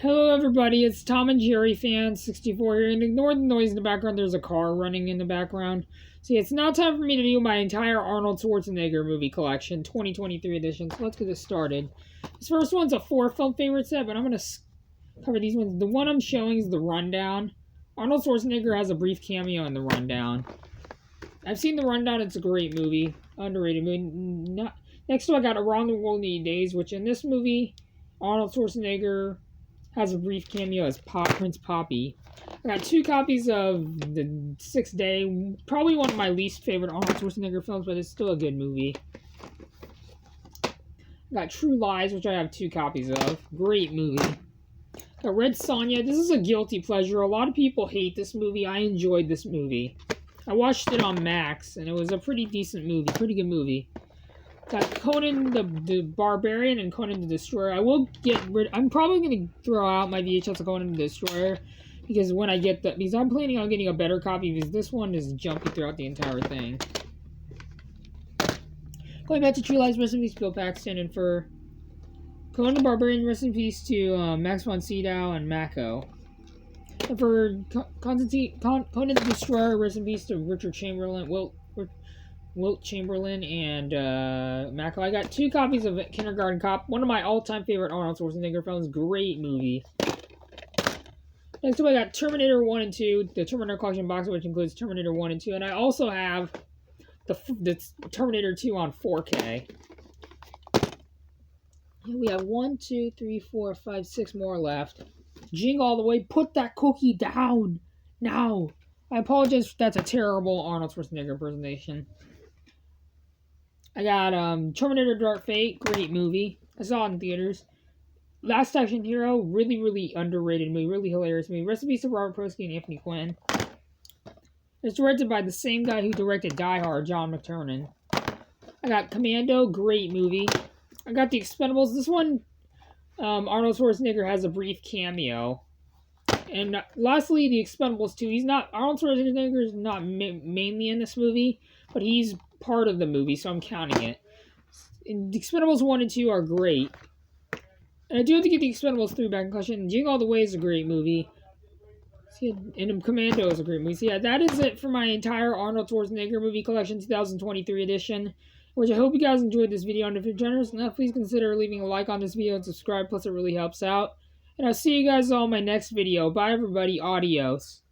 Hello everybody, it's Tom and Jerry fan 64 here, and ignore the noise in the background. There's a car running in the background. So yeah, it's now time for me to do my entire Arnold Schwarzenegger movie collection, 2023 edition. So let's get this started. This first one's a 4-film favorite set, but I'm going to cover these ones. The one I'm showing is the Rundown. Arnold Schwarzenegger has a brief cameo in the Rundown. I've seen the Rundown, it's a great movie. Underrated movie. Next I got Around the World in 8 Days, which in this movie, Arnold Schwarzenegger has a brief cameo as Prince Poppy. I got 2 copies of The Sixth Day, probably one of my least favorite Arnold Schwarzenegger films, but it's still a good movie. I got True Lies, which I have 2 copies of. Great movie. Got Red Sonja. This is a guilty pleasure. A lot of people hate this movie. I enjoyed this movie. I watched it on Max, and it was a pretty decent movie. Pretty good movie. Got Conan the Barbarian and Conan the Destroyer. I'm probably going to throw out my VHS of Conan the Destroyer because because I'm planning on getting a better copy because this one is jumpy throughout the entire thing. Going back to True Lies, rest in peace Bill Paxton, and for Conan the Barbarian, rest in peace to Max von Sydow and Mako. And for Conan the Destroyer, rest in peace to Richard Chamberlain, Wilt Chamberlain, and Mako. I got 2 copies of Kindergarten Cop, one of my all-time favorite Arnold Schwarzenegger films. Great movie. Next up, I got Terminator 1 and 2, the Terminator Collection box, which includes Terminator 1 and 2, and I also have the Terminator 2 on 4K. And we have 1, 2, 3, 4, 5, 6 more left. Jingle all the way. Put that cookie down now. I apologize if that's a terrible Arnold Schwarzenegger impersonation. I got Terminator Dark Fate, great movie. I saw it in theaters. Last Action Hero, really, really underrated movie, really hilarious movie. Rest in peace to Robert Prosky and Anthony Quinn. It's directed by the same guy who directed Die Hard, John McTiernan. I got Commando, great movie. I got The Expendables. This one, Arnold Schwarzenegger has a brief cameo. And lastly, The Expendables 2. Arnold Schwarzenegger is not mainly in this movie, but he's part of the movie, so I'm counting it. And The Expendables 1 and 2 are great. And I do have to get The Expendables 3 back in collection. Jingle All the Way is a great movie. And Commando is a great movie. So yeah, that is it for my entire Arnold Schwarzenegger movie collection 2023 edition. Which I hope you guys enjoyed this video. And if you're generous enough, please consider leaving a like on this video and subscribe. Plus, it really helps out. And I'll see you guys all in my next video. Bye, everybody. Adios.